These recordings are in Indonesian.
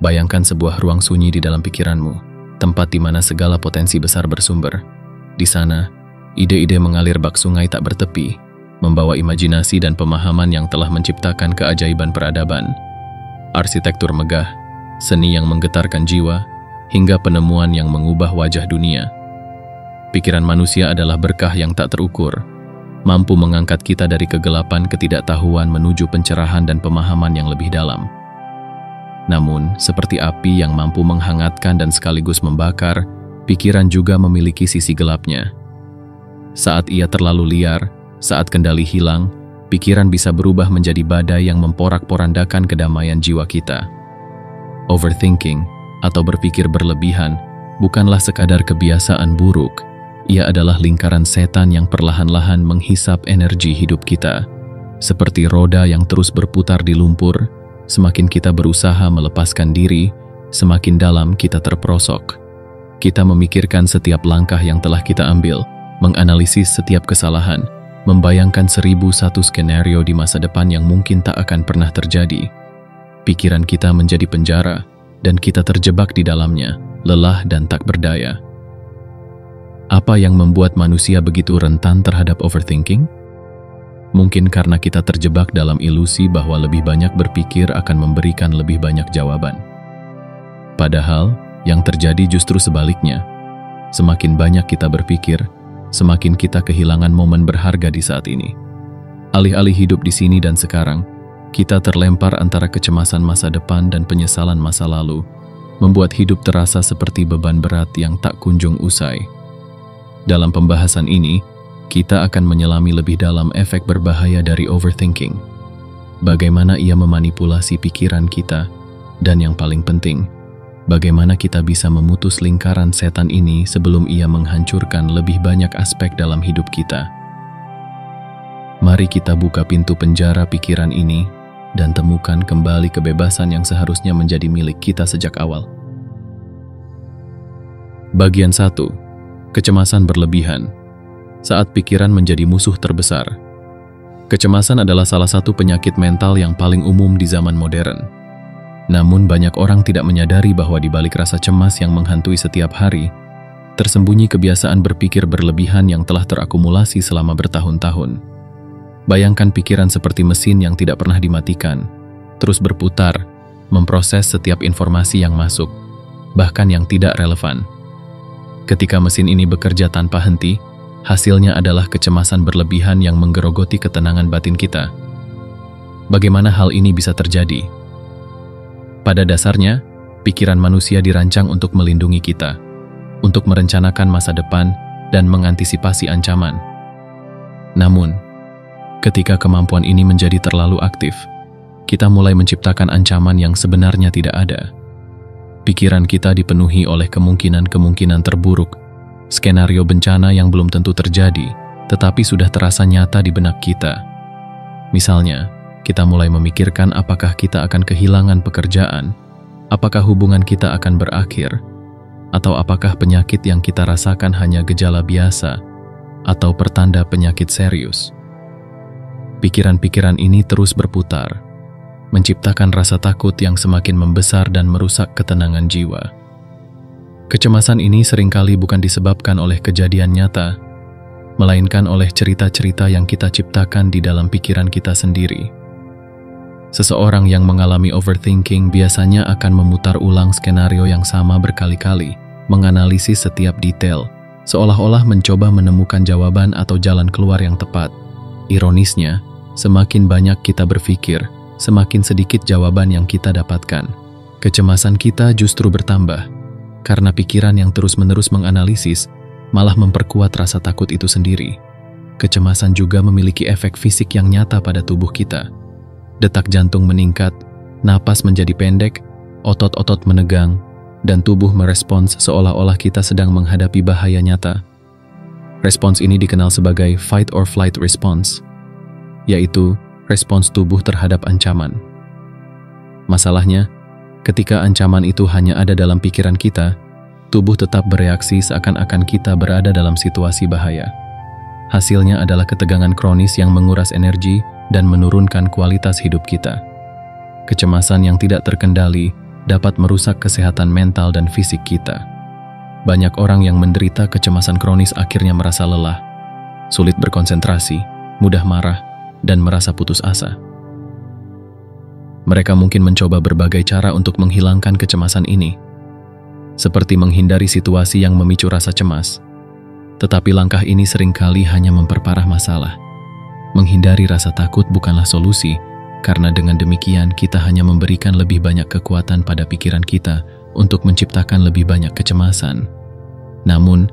Bayangkan sebuah ruang sunyi di dalam pikiranmu, tempat di mana segala potensi besar bersumber. Di sana, ide-ide mengalir bak sungai tak bertepi, membawa imajinasi dan pemahaman yang telah menciptakan keajaiban peradaban. Arsitektur megah, seni yang menggetarkan jiwa, hingga penemuan yang mengubah wajah dunia. Pikiran manusia adalah berkah yang tak terukur, mampu mengangkat kita dari kegelapan ketidaktahuan menuju pencerahan dan pemahaman yang lebih dalam. Namun, seperti api yang mampu menghangatkan dan sekaligus membakar, pikiran juga memiliki sisi gelapnya. Saat ia terlalu liar, saat kendali hilang, pikiran bisa berubah menjadi badai yang memporak-porandakan kedamaian jiwa kita. Overthinking, atau berpikir berlebihan, bukanlah sekadar kebiasaan buruk. Ia adalah lingkaran setan yang perlahan-lahan menghisap energi hidup kita. Seperti roda yang terus berputar di lumpur, semakin kita berusaha melepaskan diri, semakin dalam kita terperosok. Kita memikirkan setiap langkah yang telah kita ambil, menganalisis setiap kesalahan, membayangkan 1001 skenario di masa depan yang mungkin tak akan pernah terjadi. Pikiran kita menjadi penjara, dan kita terjebak di dalamnya, lelah dan tak berdaya. Apa yang membuat manusia begitu rentan terhadap overthinking? Mungkin karena kita terjebak dalam ilusi bahwa lebih banyak berpikir akan memberikan lebih banyak jawaban. Padahal, yang terjadi justru sebaliknya. Semakin banyak kita berpikir, semakin kita kehilangan momen berharga di saat ini. Alih-alih hidup di sini dan sekarang, kita terlempar antara kecemasan masa depan dan penyesalan masa lalu, membuat hidup terasa seperti beban berat yang tak kunjung usai. Dalam pembahasan ini, kita akan menyelami lebih dalam efek berbahaya dari overthinking. Bagaimana ia memanipulasi pikiran kita, dan yang paling penting, bagaimana kita bisa memutus lingkaran setan ini sebelum ia menghancurkan lebih banyak aspek dalam hidup kita. Mari kita buka pintu penjara pikiran ini dan temukan kembali kebebasan yang seharusnya menjadi milik kita sejak awal. Bagian 1. Kecemasan berlebihan. Saat pikiran menjadi musuh terbesar. Kecemasan adalah salah satu penyakit mental yang paling umum di zaman modern. Namun banyak orang tidak menyadari bahwa di balik rasa cemas yang menghantui setiap hari, tersembunyi kebiasaan berpikir berlebihan yang telah terakumulasi selama bertahun-tahun. Bayangkan pikiran seperti mesin yang tidak pernah dimatikan, terus berputar, memproses setiap informasi yang masuk, bahkan yang tidak relevan. Ketika mesin ini bekerja tanpa henti, hasilnya adalah kecemasan berlebihan yang menggerogoti ketenangan batin kita. Bagaimana hal ini bisa terjadi? Pada dasarnya, pikiran manusia dirancang untuk melindungi kita, untuk merencanakan masa depan dan mengantisipasi ancaman. Namun, ketika kemampuan ini menjadi terlalu aktif, kita mulai menciptakan ancaman yang sebenarnya tidak ada. Pikiran kita dipenuhi oleh kemungkinan-kemungkinan terburuk, skenario bencana yang belum tentu terjadi, tetapi sudah terasa nyata di benak kita. Misalnya, kita mulai memikirkan apakah kita akan kehilangan pekerjaan, apakah hubungan kita akan berakhir, atau apakah penyakit yang kita rasakan hanya gejala biasa, atau pertanda penyakit serius. Pikiran-pikiran ini terus berputar, menciptakan rasa takut yang semakin membesar dan merusak ketenangan jiwa. Kecemasan ini seringkali bukan disebabkan oleh kejadian nyata, melainkan oleh cerita-cerita yang kita ciptakan di dalam pikiran kita sendiri. Seseorang yang mengalami overthinking biasanya akan memutar ulang skenario yang sama berkali-kali, menganalisis setiap detail, seolah-olah mencoba menemukan jawaban atau jalan keluar yang tepat. Ironisnya, semakin banyak kita berpikir, semakin sedikit jawaban yang kita dapatkan. Kecemasan kita justru bertambah, karena pikiran yang terus-menerus menganalisis malah memperkuat rasa takut itu sendiri. Kecemasan juga memiliki efek fisik yang nyata pada tubuh kita. Detak jantung meningkat, napas menjadi pendek, otot-otot menegang, dan tubuh merespons seolah-olah kita sedang menghadapi bahaya nyata. Respons ini dikenal sebagai fight or flight response, yaitu respons tubuh terhadap ancaman. Masalahnya, ketika ancaman itu hanya ada dalam pikiran kita, tubuh tetap bereaksi seakan-akan kita berada dalam situasi bahaya. Hasilnya adalah ketegangan kronis yang menguras energi dan menurunkan kualitas hidup kita. Kecemasan yang tidak terkendali dapat merusak kesehatan mental dan fisik kita. Banyak orang yang menderita kecemasan kronis akhirnya merasa lelah, sulit berkonsentrasi, mudah marah, dan merasa putus asa. Mereka mungkin mencoba berbagai cara untuk menghilangkan kecemasan ini, seperti menghindari situasi yang memicu rasa cemas. Tetapi langkah ini seringkali hanya memperparah masalah. Menghindari rasa takut bukanlah solusi, karena dengan demikian kita hanya memberikan lebih banyak kekuatan pada pikiran kita untuk menciptakan lebih banyak kecemasan. Namun,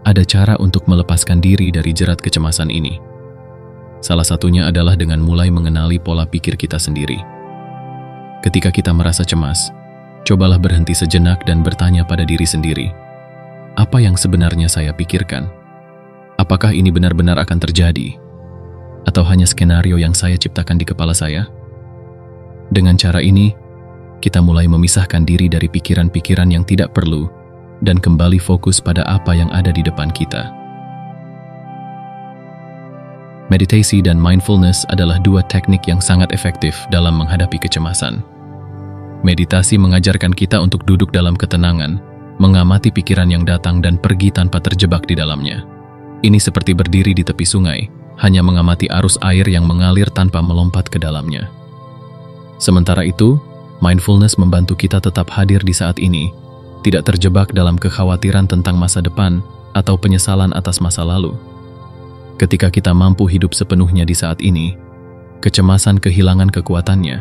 ada cara untuk melepaskan diri dari jerat kecemasan ini. Salah satunya adalah dengan mulai mengenali pola pikir kita sendiri. Ketika kita merasa cemas, cobalah berhenti sejenak dan bertanya pada diri sendiri, apa yang sebenarnya saya pikirkan? Apakah ini benar-benar akan terjadi? Atau hanya skenario yang saya ciptakan di kepala saya? Dengan cara ini, kita mulai memisahkan diri dari pikiran-pikiran yang tidak perlu dan kembali fokus pada apa yang ada di depan kita. Meditasi dan mindfulness adalah dua teknik yang sangat efektif dalam menghadapi kecemasan. Meditasi mengajarkan kita untuk duduk dalam ketenangan, mengamati pikiran yang datang dan pergi tanpa terjebak di dalamnya. Ini seperti berdiri di tepi sungai, hanya mengamati arus air yang mengalir tanpa melompat ke dalamnya. Sementara itu, mindfulness membantu kita tetap hadir di saat ini, tidak terjebak dalam kekhawatiran tentang masa depan atau penyesalan atas masa lalu. Ketika kita mampu hidup sepenuhnya di saat ini, kecemasan kehilangan kekuatannya.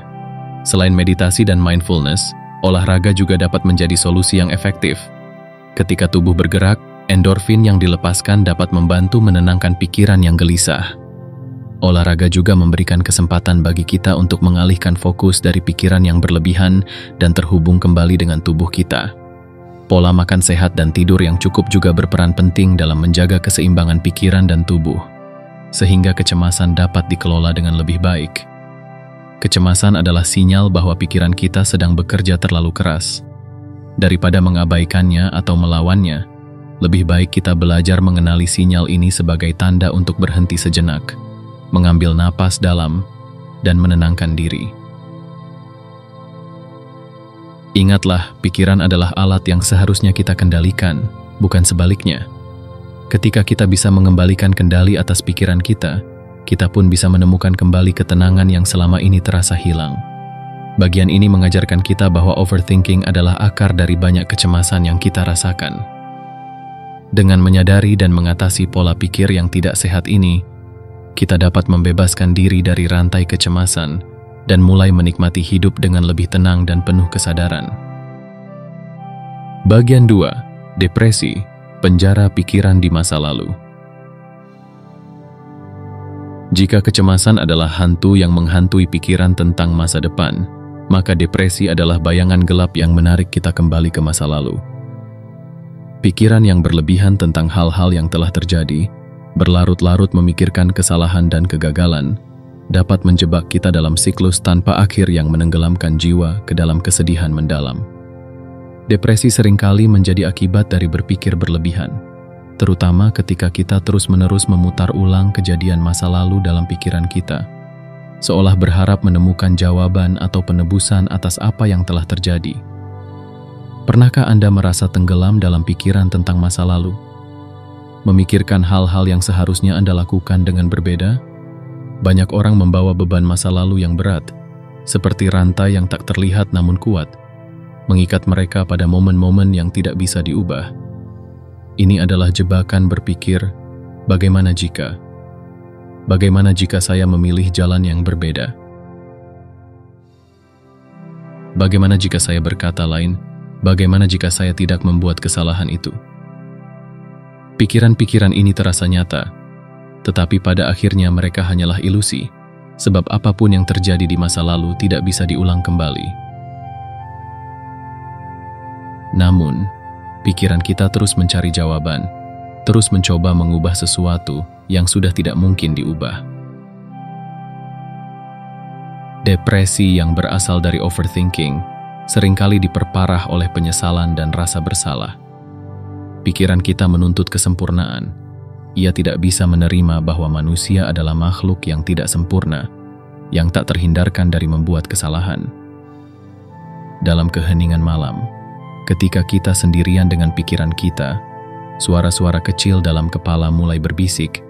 Selain meditasi dan mindfulness, olahraga juga dapat menjadi solusi yang efektif. Ketika tubuh bergerak, endorfin yang dilepaskan dapat membantu menenangkan pikiran yang gelisah. Olahraga juga memberikan kesempatan bagi kita untuk mengalihkan fokus dari pikiran yang berlebihan dan terhubung kembali dengan tubuh kita. Pola makan sehat dan tidur yang cukup juga berperan penting dalam menjaga keseimbangan pikiran dan tubuh, sehingga kecemasan dapat dikelola dengan lebih baik. Kecemasan adalah sinyal bahwa pikiran kita sedang bekerja terlalu keras. Daripada mengabaikannya atau melawannya, lebih baik kita belajar mengenali sinyal ini sebagai tanda untuk berhenti sejenak, mengambil napas dalam, dan menenangkan diri. Ingatlah, pikiran adalah alat yang seharusnya kita kendalikan, bukan sebaliknya. Ketika kita bisa mengembalikan kendali atas pikiran kita pun bisa menemukan kembali ketenangan yang selama ini terasa hilang. Bagian ini mengajarkan kita bahwa overthinking adalah akar dari banyak kecemasan yang kita rasakan. Dengan menyadari dan mengatasi pola pikir yang tidak sehat ini, kita dapat membebaskan diri dari rantai kecemasan dan mulai menikmati hidup dengan lebih tenang dan penuh kesadaran. Bagian 2. Depresi, penjara pikiran di masa lalu. Jika kecemasan adalah hantu yang menghantui pikiran tentang masa depan, maka depresi adalah bayangan gelap yang menarik kita kembali ke masa lalu. Pikiran yang berlebihan tentang hal-hal yang telah terjadi, berlarut-larut memikirkan kesalahan dan kegagalan, dapat menjebak kita dalam siklus tanpa akhir yang menenggelamkan jiwa ke dalam kesedihan mendalam. Depresi seringkali menjadi akibat dari berpikir berlebihan, terutama ketika kita terus-menerus memutar ulang kejadian masa lalu dalam pikiran kita, seolah berharap menemukan jawaban atau penebusan atas apa yang telah terjadi. Pernahkah Anda merasa tenggelam dalam pikiran tentang masa lalu? Memikirkan hal-hal yang seharusnya Anda lakukan dengan berbeda? Banyak orang membawa beban masa lalu yang berat, seperti rantai yang tak terlihat namun kuat, mengikat mereka pada momen-momen yang tidak bisa diubah. Ini adalah jebakan berpikir, bagaimana jika saya memilih jalan yang berbeda? Bagaimana jika saya berkata lain? Bagaimana jika saya tidak membuat kesalahan itu? Pikiran-pikiran ini terasa nyata, tetapi pada akhirnya mereka hanyalah ilusi, sebab apapun yang terjadi di masa lalu tidak bisa diulang kembali. Namun, pikiran kita terus mencari jawaban, terus mencoba mengubah sesuatu yang sudah tidak mungkin diubah. Depresi yang berasal dari overthinking seringkali diperparah oleh penyesalan dan rasa bersalah. Pikiran kita menuntut kesempurnaan. Ia tidak bisa menerima bahwa manusia adalah makhluk yang tidak sempurna, yang tak terhindarkan dari membuat kesalahan. dalam keheningan malam, ketika kita sendirian dengan pikiran kita, suara-suara kecil dalam kepala mulai berbisik,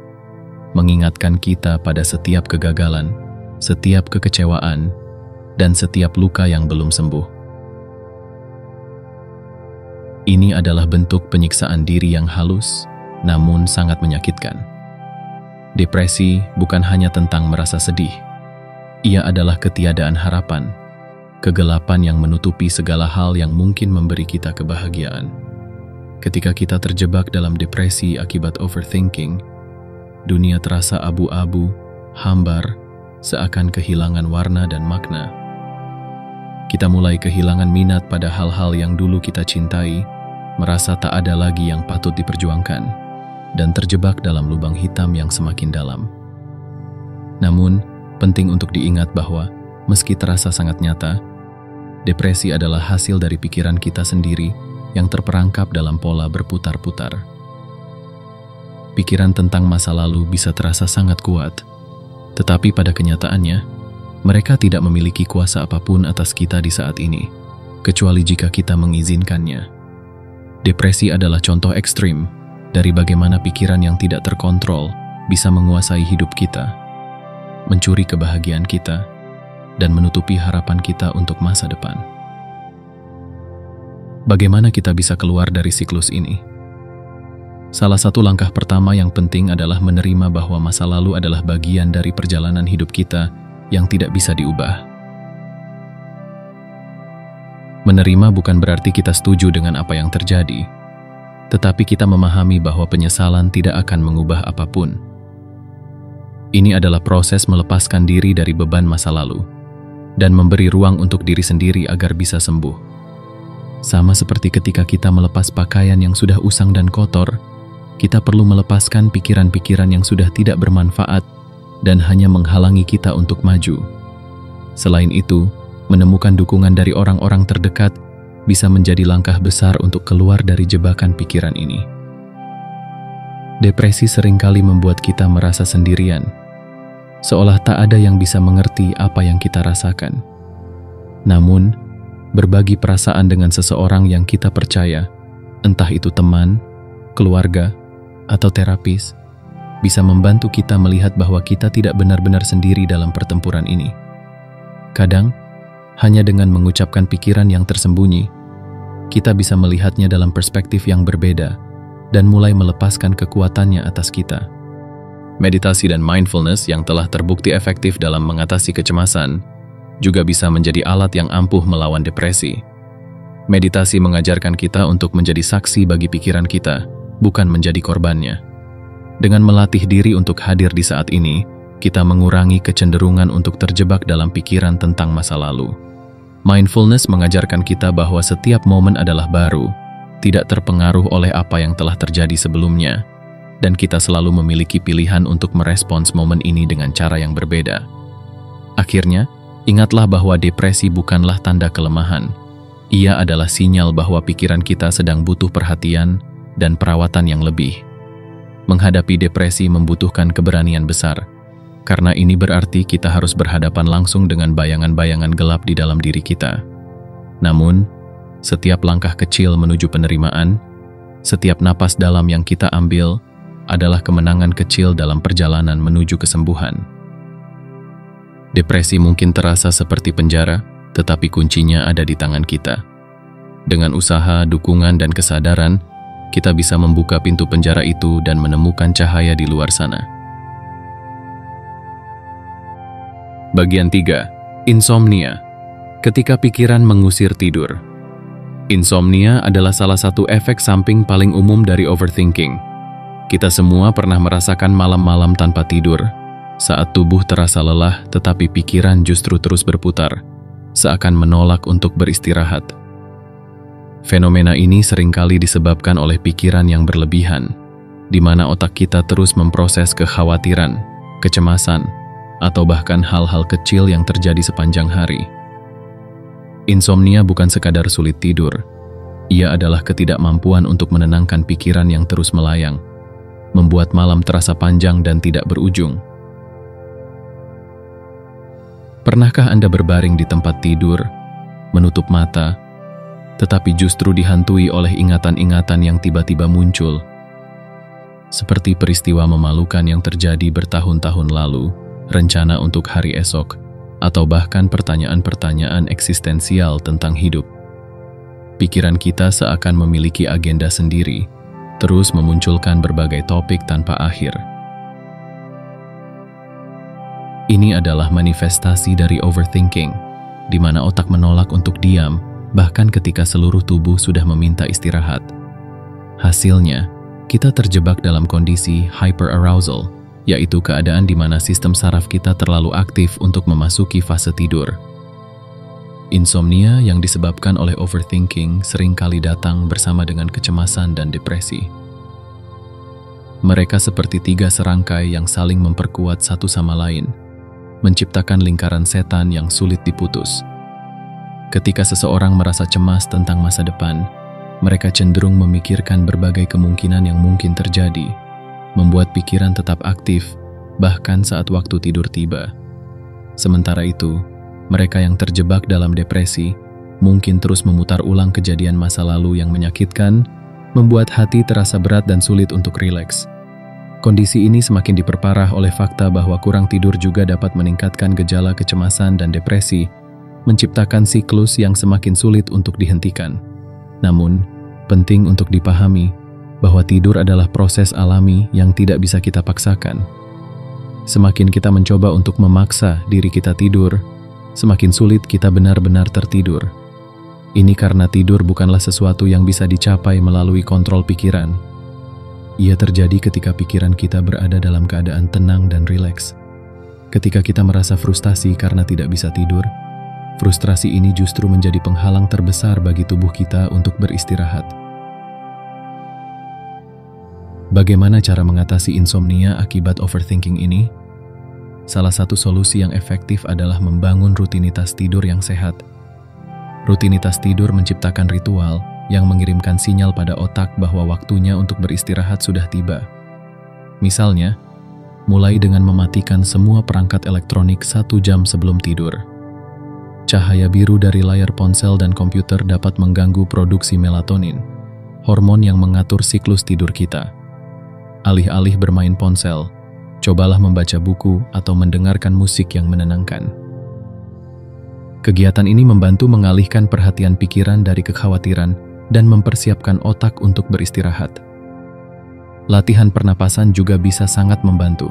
mengingatkan kita pada setiap kegagalan, setiap kekecewaan, dan setiap luka yang belum sembuh. Ini adalah bentuk penyiksaan diri yang halus, namun sangat menyakitkan. Depresi bukan hanya tentang merasa sedih. Ia adalah ketiadaan harapan, kegelapan yang menutupi segala hal yang mungkin memberi kita kebahagiaan. Ketika kita terjebak dalam depresi akibat overthinking, dunia terasa abu-abu, hambar, seakan kehilangan warna dan makna. Kita mulai kehilangan minat pada hal-hal yang dulu kita cintai, merasa tak ada lagi yang patut diperjuangkan, dan terjebak dalam lubang hitam yang semakin dalam. Namun, penting untuk diingat bahwa, meski terasa sangat nyata, depresi adalah hasil dari pikiran kita sendiri yang terperangkap dalam pola berputar-putar. Pikiran tentang masa lalu bisa terasa sangat kuat, tetapi pada kenyataannya, mereka tidak memiliki kuasa apapun atas kita di saat ini, kecuali jika kita mengizinkannya. Depresi adalah contoh ekstrim dari bagaimana pikiran yang tidak terkontrol bisa menguasai hidup kita, mencuri kebahagiaan kita, dan menutupi harapan kita untuk masa depan. Bagaimana kita bisa keluar dari siklus ini? Salah satu langkah pertama yang penting adalah menerima bahwa masa lalu adalah bagian dari perjalanan hidup kita yang tidak bisa diubah. Menerima bukan berarti kita setuju dengan apa yang terjadi, tetapi kita memahami bahwa penyesalan tidak akan mengubah apapun. Ini adalah proses melepaskan diri dari beban masa lalu dan memberi ruang untuk diri sendiri agar bisa sembuh. Sama seperti ketika kita melepas pakaian yang sudah usang dan kotor, kita perlu melepaskan pikiran-pikiran yang sudah tidak bermanfaat dan hanya menghalangi kita untuk maju. Selain itu, menemukan dukungan dari orang-orang terdekat bisa menjadi langkah besar untuk keluar dari jebakan pikiran ini. Depresi seringkali membuat kita merasa sendirian, seolah tak ada yang bisa mengerti apa yang kita rasakan. Namun, berbagi perasaan dengan seseorang yang kita percaya, entah itu teman, keluarga, atau terapis, bisa membantu kita melihat bahwa kita tidak benar-benar sendiri dalam pertempuran ini. Kadang, hanya dengan mengucapkan pikiran yang tersembunyi, kita bisa melihatnya dalam perspektif yang berbeda dan mulai melepaskan kekuatannya atas kita. Meditasi dan mindfulness yang telah terbukti efektif dalam mengatasi kecemasan juga bisa menjadi alat yang ampuh melawan depresi. Meditasi mengajarkan kita untuk menjadi saksi bagi pikiran kita, bukan menjadi korbannya. Dengan melatih diri untuk hadir di saat ini, kita mengurangi kecenderungan untuk terjebak dalam pikiran tentang masa lalu. Mindfulness mengajarkan kita bahwa setiap momen adalah baru, tidak terpengaruh oleh apa yang telah terjadi sebelumnya, dan kita selalu memiliki pilihan untuk merespons momen ini dengan cara yang berbeda. Akhirnya, ingatlah bahwa depresi bukanlah tanda kelemahan. Ia adalah sinyal bahwa pikiran kita sedang butuh perhatian dan perawatan yang lebih. Menghadapi depresi membutuhkan keberanian besar, karena ini berarti kita harus berhadapan langsung dengan bayangan-bayangan gelap di dalam diri kita. Namun, setiap langkah kecil menuju penerimaan, setiap napas dalam yang kita ambil, adalah kemenangan kecil dalam perjalanan menuju kesembuhan. Depresi mungkin terasa seperti penjara, tetapi kuncinya ada di tangan kita. Dengan usaha, dukungan, dan kesadaran, kita bisa membuka pintu penjara itu dan menemukan cahaya di luar sana. Bagian 3. Insomnia. Ketika pikiran mengusir tidur. Insomnia adalah salah satu efek samping paling umum dari overthinking. Kita semua pernah merasakan malam-malam tanpa tidur, saat tubuh terasa lelah tetapi pikiran justru terus berputar, seakan menolak untuk beristirahat. Fenomena ini seringkali disebabkan oleh pikiran yang berlebihan, di mana otak kita terus memproses kekhawatiran, kecemasan, atau bahkan hal-hal kecil yang terjadi sepanjang hari. Insomnia bukan sekadar sulit tidur. Ia adalah ketidakmampuan untuk menenangkan pikiran yang terus melayang, membuat malam terasa panjang dan tidak berujung. Pernahkah Anda berbaring di tempat tidur, menutup mata, tetapi justru dihantui oleh ingatan-ingatan yang tiba-tiba muncul. Seperti peristiwa memalukan yang terjadi bertahun-tahun lalu, rencana untuk hari esok, atau bahkan pertanyaan-pertanyaan eksistensial tentang hidup. Pikiran kita seakan memiliki agenda sendiri, terus memunculkan berbagai topik tanpa akhir. Ini adalah manifestasi dari overthinking, di mana otak menolak untuk diam, bahkan ketika seluruh tubuh sudah meminta istirahat. Hasilnya, kita terjebak dalam kondisi hyperarousal, yaitu keadaan di mana sistem saraf kita terlalu aktif untuk memasuki fase tidur. Insomnia yang disebabkan oleh overthinking seringkali datang bersama dengan kecemasan dan depresi. Mereka seperti tiga serangkai yang saling memperkuat satu sama lain, menciptakan lingkaran setan yang sulit diputus. Ketika seseorang merasa cemas tentang masa depan, mereka cenderung memikirkan berbagai kemungkinan yang mungkin terjadi, membuat pikiran tetap aktif, bahkan saat waktu tidur tiba. Sementara itu, mereka yang terjebak dalam depresi mungkin terus memutar ulang kejadian masa lalu yang menyakitkan, membuat hati terasa berat dan sulit untuk rileks. Kondisi ini semakin diperparah oleh fakta bahwa kurang tidur juga dapat meningkatkan gejala kecemasan dan depresi, menciptakan siklus yang semakin sulit untuk dihentikan. Namun, penting untuk dipahami bahwa tidur adalah proses alami yang tidak bisa kita paksakan. Semakin kita mencoba untuk memaksa diri kita tidur, semakin sulit kita benar-benar tertidur. Ini karena tidur bukanlah sesuatu yang bisa dicapai melalui kontrol pikiran. Ia terjadi ketika pikiran kita berada dalam keadaan tenang dan rileks. Ketika kita merasa frustasi karena tidak bisa tidur, frustrasi ini justru menjadi penghalang terbesar bagi tubuh kita untuk beristirahat. Bagaimana cara mengatasi insomnia akibat overthinking ini? Salah satu solusi yang efektif adalah membangun rutinitas tidur yang sehat. Rutinitas tidur menciptakan ritual yang mengirimkan sinyal pada otak bahwa waktunya untuk beristirahat sudah tiba. Misalnya, mulai dengan mematikan semua perangkat elektronik 1 jam sebelum tidur. Cahaya biru dari layar ponsel dan komputer dapat mengganggu produksi melatonin, hormon yang mengatur siklus tidur kita. Alih-alih bermain ponsel, cobalah membaca buku atau mendengarkan musik yang menenangkan. Kegiatan ini membantu mengalihkan perhatian pikiran dari kekhawatiran dan mempersiapkan otak untuk beristirahat. Latihan pernapasan juga bisa sangat membantu.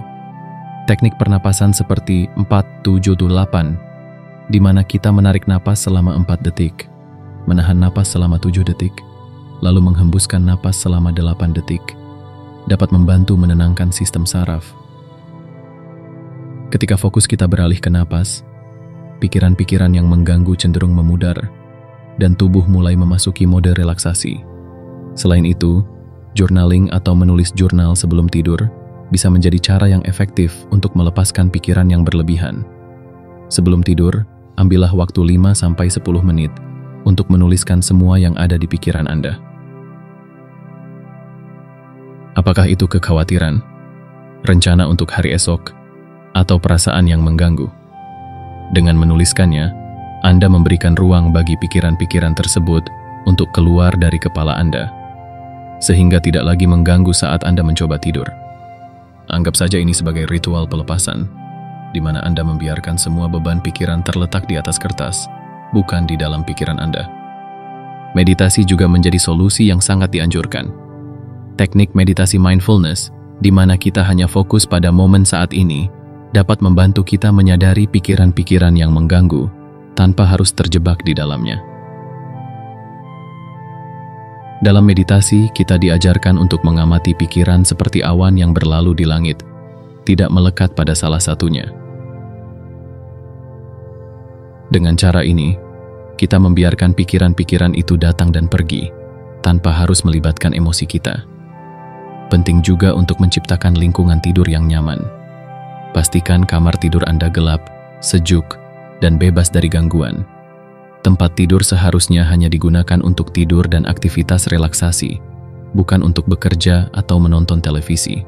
Teknik pernapasan seperti 4-7-8, di mana kita menarik napas selama 4 detik, menahan napas selama 7 detik, lalu menghembuskan napas selama 8 detik, dapat membantu menenangkan sistem saraf. Ketika fokus kita beralih ke napas, pikiran-pikiran yang mengganggu cenderung memudar, dan tubuh mulai memasuki mode relaksasi. Selain itu, journaling atau menulis jurnal sebelum tidur bisa menjadi cara yang efektif untuk melepaskan pikiran yang berlebihan. Sebelum tidur, ambillah waktu 5-10 menit untuk menuliskan semua yang ada di pikiran Anda. Apakah itu kekhawatiran, rencana untuk hari esok, atau perasaan yang mengganggu? Dengan menuliskannya, Anda memberikan ruang bagi pikiran-pikiran tersebut untuk keluar dari kepala Anda, sehingga tidak lagi mengganggu saat Anda mencoba tidur. Anggap saja ini sebagai ritual pelepasan, di mana Anda membiarkan semua beban pikiran terletak di atas kertas, bukan di dalam pikiran Anda. Meditasi juga menjadi solusi yang sangat dianjurkan. Teknik meditasi mindfulness, di mana kita hanya fokus pada momen saat ini, dapat membantu kita menyadari pikiran-pikiran yang mengganggu, tanpa harus terjebak di dalamnya. Dalam meditasi, kita diajarkan untuk mengamati pikiran seperti awan yang berlalu di langit, tidak melekat pada salah satunya. Dengan cara ini, kita membiarkan pikiran-pikiran itu datang dan pergi, tanpa harus melibatkan emosi kita. Penting juga untuk menciptakan lingkungan tidur yang nyaman. Pastikan kamar tidur Anda gelap, sejuk, dan bebas dari gangguan. Tempat tidur seharusnya hanya digunakan untuk tidur dan aktivitas relaksasi, bukan untuk bekerja atau menonton televisi.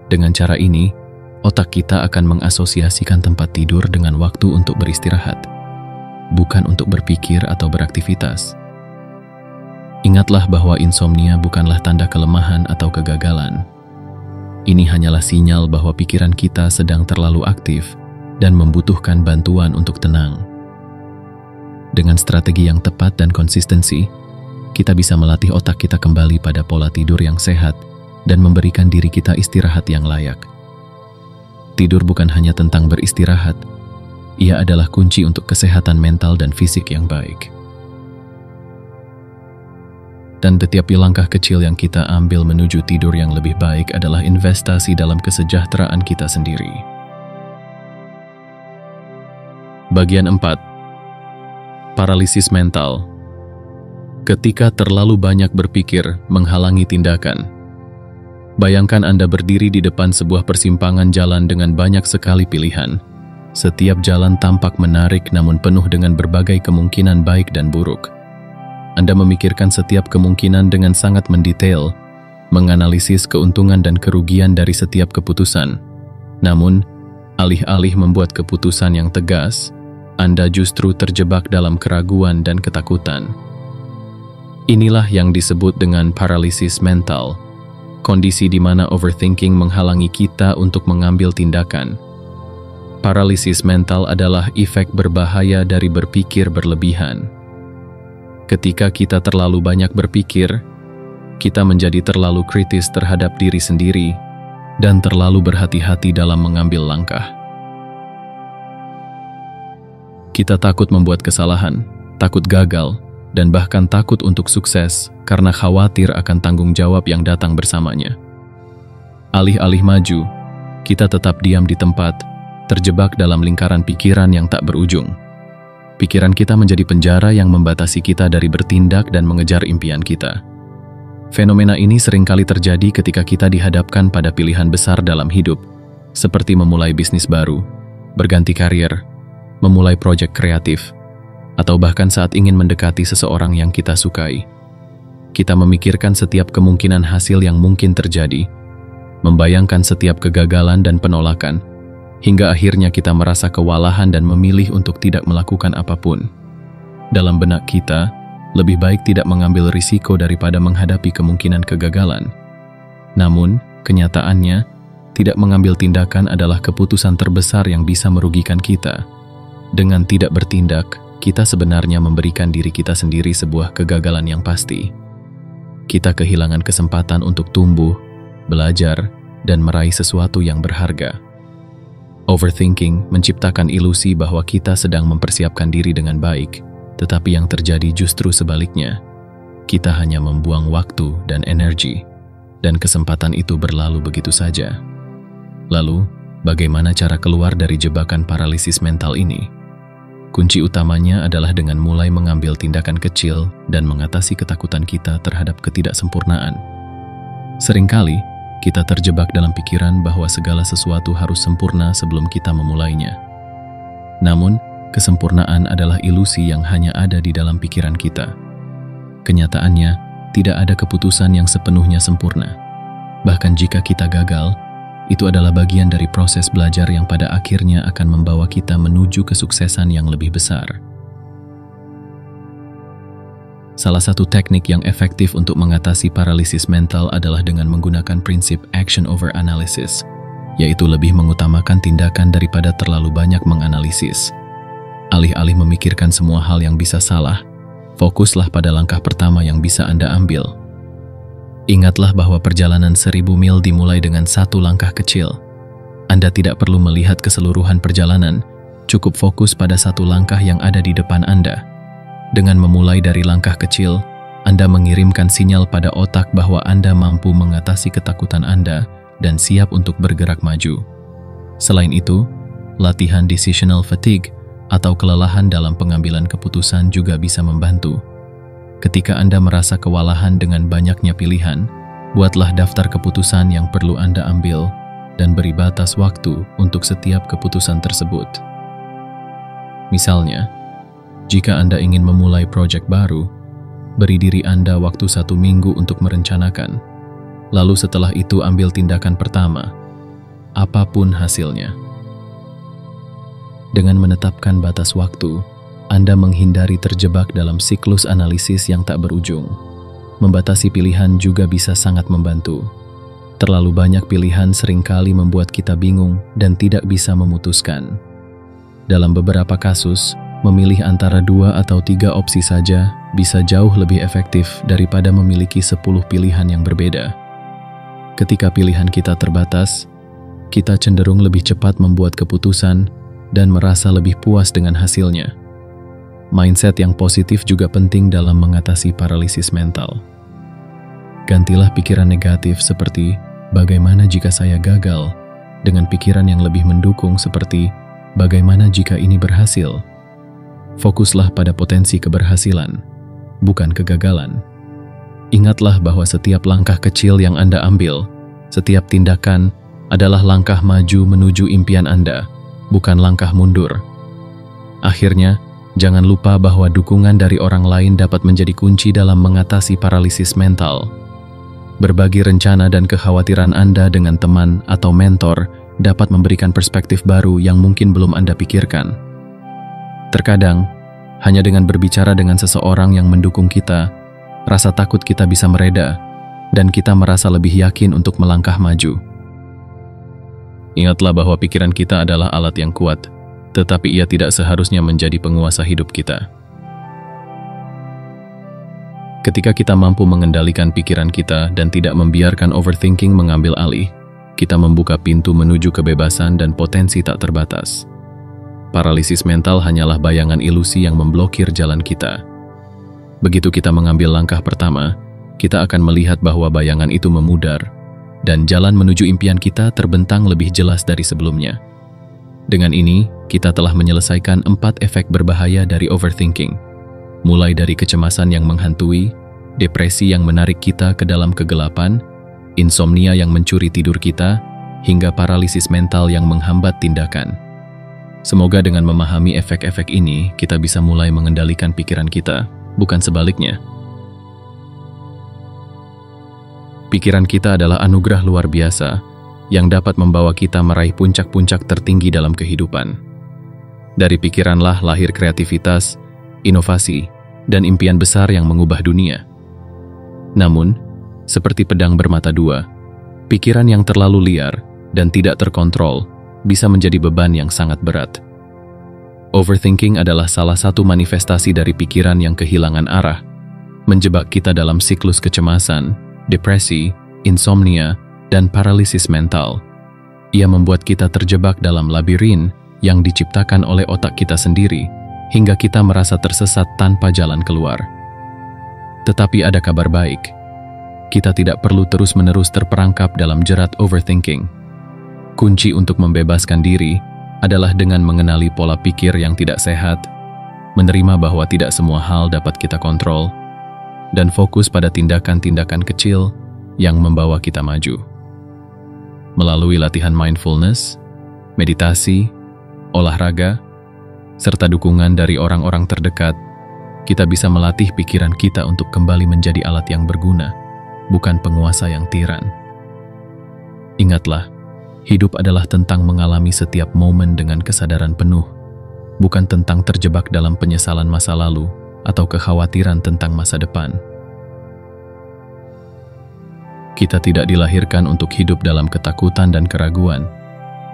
Dengan cara ini, otak kita akan mengasosiasikan tempat tidur dengan waktu untuk beristirahat. bukan untuk berpikir atau beraktivitas. Ingatlah bahwa insomnia bukanlah tanda kelemahan atau kegagalan. Ini hanyalah sinyal bahwa pikiran kita sedang terlalu aktif dan membutuhkan bantuan untuk tenang. Dengan strategi yang tepat dan konsistensi, kita bisa melatih otak kita kembali pada pola tidur yang sehat dan memberikan diri kita istirahat yang layak. Tidur bukan hanya tentang beristirahat, ia adalah kunci untuk kesehatan mental dan fisik yang baik. Dan setiap langkah kecil yang kita ambil menuju tidur yang lebih baik adalah investasi dalam kesejahteraan kita sendiri. Bagian 4. Paralisis mental. Ketika terlalu banyak berpikir menghalangi tindakan. Bayangkan Anda berdiri di depan sebuah persimpangan jalan dengan banyak sekali pilihan. Setiap jalan tampak menarik namun penuh dengan berbagai kemungkinan baik dan buruk. Anda memikirkan setiap kemungkinan dengan sangat mendetail, menganalisis keuntungan dan kerugian dari setiap keputusan. Namun, alih-alih membuat keputusan yang tegas, Anda justru terjebak dalam keraguan dan ketakutan. Inilah yang disebut dengan paralisis mental, kondisi di mana overthinking menghalangi kita untuk mengambil tindakan. Paralisis mental adalah efek berbahaya dari berpikir berlebihan. Ketika kita terlalu banyak berpikir, kita menjadi terlalu kritis terhadap diri sendiri dan terlalu berhati-hati dalam mengambil langkah. Kita takut membuat kesalahan, takut gagal, dan bahkan takut untuk sukses karena khawatir akan tanggung jawab yang datang bersamanya. Alih-alih maju, kita tetap diam di tempat, terjebak dalam lingkaran pikiran yang tak berujung. Pikiran kita menjadi penjara yang membatasi kita dari bertindak dan mengejar impian kita. Fenomena ini seringkali terjadi ketika kita dihadapkan pada pilihan besar dalam hidup, seperti memulai bisnis baru, berganti karir, memulai proyek kreatif, atau bahkan saat ingin mendekati seseorang yang kita sukai. Kita memikirkan setiap kemungkinan hasil yang mungkin terjadi, membayangkan setiap kegagalan dan penolakan, hingga akhirnya kita merasa kewalahan dan memilih untuk tidak melakukan apapun. Dalam benak kita, lebih baik tidak mengambil risiko daripada menghadapi kemungkinan kegagalan. Namun, kenyataannya, tidak mengambil tindakan adalah keputusan terbesar yang bisa merugikan kita. Dengan tidak bertindak, kita sebenarnya memberikan diri kita sendiri sebuah kegagalan yang pasti. Kita kehilangan kesempatan untuk tumbuh, belajar, dan meraih sesuatu yang berharga. Overthinking menciptakan ilusi bahwa kita sedang mempersiapkan diri dengan baik, tetapi yang terjadi justru sebaliknya. Kita hanya membuang waktu dan energi, dan kesempatan itu berlalu begitu saja. Lalu, bagaimana cara keluar dari jebakan paralisis mental ini? Kunci utamanya adalah dengan mulai mengambil tindakan kecil dan mengatasi ketakutan kita terhadap ketidaksempurnaan. Seringkali, kita terjebak dalam pikiran bahwa segala sesuatu harus sempurna sebelum kita memulainya. Namun, kesempurnaan adalah ilusi yang hanya ada di dalam pikiran kita. Kenyataannya, tidak ada keputusan yang sepenuhnya sempurna. Bahkan jika kita gagal, itu adalah bagian dari proses belajar yang pada akhirnya akan membawa kita menuju kesuksesan yang lebih besar. Salah satu teknik yang efektif untuk mengatasi paralisis mental adalah dengan menggunakan prinsip action over analysis, yaitu lebih mengutamakan tindakan daripada terlalu banyak menganalisis. Alih-alih memikirkan semua hal yang bisa salah, fokuslah pada langkah pertama yang bisa Anda ambil. Ingatlah bahwa perjalanan 1000 mil dimulai dengan satu langkah kecil. Anda tidak perlu melihat keseluruhan perjalanan, cukup fokus pada satu langkah yang ada di depan Anda. Dengan memulai dari langkah kecil, Anda mengirimkan sinyal pada otak bahwa Anda mampu mengatasi ketakutan Anda dan siap untuk bergerak maju. Selain itu, latihan decisional fatigue atau kelelahan dalam pengambilan keputusan juga bisa membantu. Ketika Anda merasa kewalahan dengan banyaknya pilihan, buatlah daftar keputusan yang perlu Anda ambil dan beri batas waktu untuk setiap keputusan tersebut. Misalnya, jika Anda ingin memulai proyek baru, beri diri Anda waktu 1 minggu untuk merencanakan. Lalu setelah itu ambil tindakan pertama, apapun hasilnya. Dengan menetapkan batas waktu, Anda menghindari terjebak dalam siklus analisis yang tak berujung. Membatasi pilihan juga bisa sangat membantu. Terlalu banyak pilihan seringkali membuat kita bingung dan tidak bisa memutuskan. Dalam beberapa kasus, memilih antara 2 atau 3 opsi saja bisa jauh lebih efektif daripada memiliki 10 pilihan yang berbeda. Ketika pilihan kita terbatas, kita cenderung lebih cepat membuat keputusan dan merasa lebih puas dengan hasilnya. Mindset yang positif juga penting dalam mengatasi paralisis mental. Gantilah pikiran negatif seperti, bagaimana jika saya gagal, dengan pikiran yang lebih mendukung seperti, bagaimana jika ini berhasil. Fokuslah pada potensi keberhasilan, bukan kegagalan. Ingatlah bahwa setiap langkah kecil yang Anda ambil, setiap tindakan adalah langkah maju menuju impian Anda, bukan langkah mundur. Akhirnya, jangan lupa bahwa dukungan dari orang lain dapat menjadi kunci dalam mengatasi paralisis mental. Berbagi rencana dan kekhawatiran Anda dengan teman atau mentor dapat memberikan perspektif baru yang mungkin belum Anda pikirkan. Terkadang, hanya dengan berbicara dengan seseorang yang mendukung kita, rasa takut kita bisa mereda, dan kita merasa lebih yakin untuk melangkah maju. Ingatlah bahwa pikiran kita adalah alat yang kuat, tetapi ia tidak seharusnya menjadi penguasa hidup kita. Ketika kita mampu mengendalikan pikiran kita dan tidak membiarkan overthinking mengambil alih, kita membuka pintu menuju kebebasan dan potensi tak terbatas. Paralisis mental hanyalah bayangan ilusi yang memblokir jalan kita. Begitu kita mengambil langkah pertama, kita akan melihat bahwa bayangan itu memudar, dan jalan menuju impian kita terbentang lebih jelas dari sebelumnya. Dengan ini, kita telah menyelesaikan 4 efek berbahaya dari overthinking, mulai dari kecemasan yang menghantui, depresi yang menarik kita ke dalam kegelapan, insomnia yang mencuri tidur kita, hingga paralisis mental yang menghambat tindakan. Semoga dengan memahami efek-efek ini, kita bisa mulai mengendalikan pikiran kita, bukan sebaliknya. Pikiran kita adalah anugerah luar biasa yang dapat membawa kita meraih puncak-puncak tertinggi dalam kehidupan. Dari pikiranlah lahir kreativitas, inovasi, dan impian besar yang mengubah dunia. Namun, seperti pedang bermata dua, pikiran yang terlalu liar dan tidak terkontrol bisa menjadi beban yang sangat berat. Overthinking adalah salah satu manifestasi dari pikiran yang kehilangan arah, menjebak kita dalam siklus kecemasan, depresi, insomnia, dan paralisis mental. Ia membuat kita terjebak dalam labirin yang diciptakan oleh otak kita sendiri, hingga kita merasa tersesat tanpa jalan keluar. Tetapi ada kabar baik. Kita tidak perlu terus-menerus terperangkap dalam jerat overthinking. Kunci untuk membebaskan diri adalah dengan mengenali pola pikir yang tidak sehat, menerima bahwa tidak semua hal dapat kita kontrol, dan fokus pada tindakan-tindakan kecil yang membawa kita maju. Melalui latihan mindfulness, meditasi, olahraga, serta dukungan dari orang-orang terdekat, kita bisa melatih pikiran kita untuk kembali menjadi alat yang berguna, bukan penguasa yang tiran. Ingatlah, hidup adalah tentang mengalami setiap momen dengan kesadaran penuh, bukan tentang terjebak dalam penyesalan masa lalu atau kekhawatiran tentang masa depan. Kita tidak dilahirkan untuk hidup dalam ketakutan dan keraguan.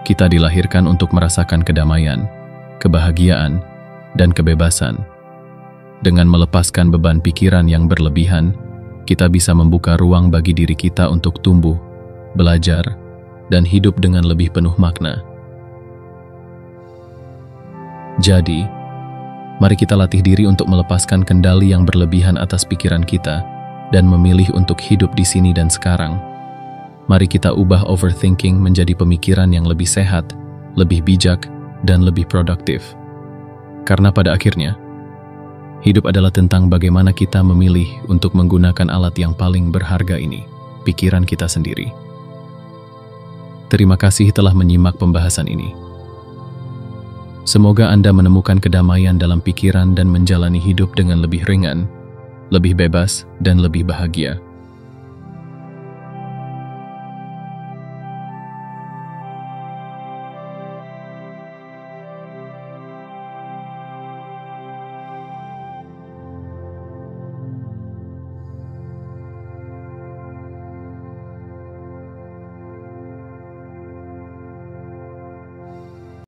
Kita dilahirkan untuk merasakan kedamaian, kebahagiaan, dan kebebasan. Dengan melepaskan beban pikiran yang berlebihan, kita bisa membuka ruang bagi diri kita untuk tumbuh, belajar, dan hidup dengan lebih penuh makna. Jadi, mari kita latih diri untuk melepaskan kendali yang berlebihan atas pikiran kita dan memilih untuk hidup di sini dan sekarang. Mari kita ubah overthinking menjadi pemikiran yang lebih sehat, lebih bijak, dan lebih produktif. Karena pada akhirnya, hidup adalah tentang bagaimana kita memilih untuk menggunakan alat yang paling berharga ini, pikiran kita sendiri. Terima kasih telah menyimak pembahasan ini. Semoga Anda menemukan kedamaian dalam pikiran dan menjalani hidup dengan lebih ringan, lebih bebas, dan lebih bahagia.